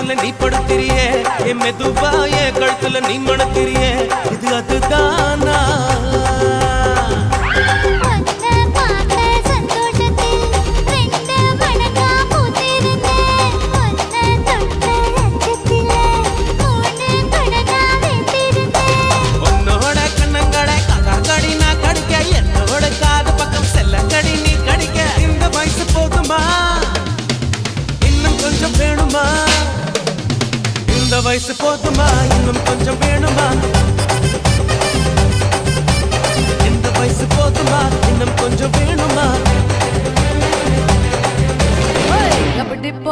பக்கத்துல நீ படுத்திரியே என் மெதுவா என் கழுத்துல நீ மணத்திரியே இது அதுதானா இந்த வயசு போதுமா இன்னும் கொஞ்சம் வேணுமா இந்த வயசு போதுமா இன்னும் கொஞ்சம் வேணுமா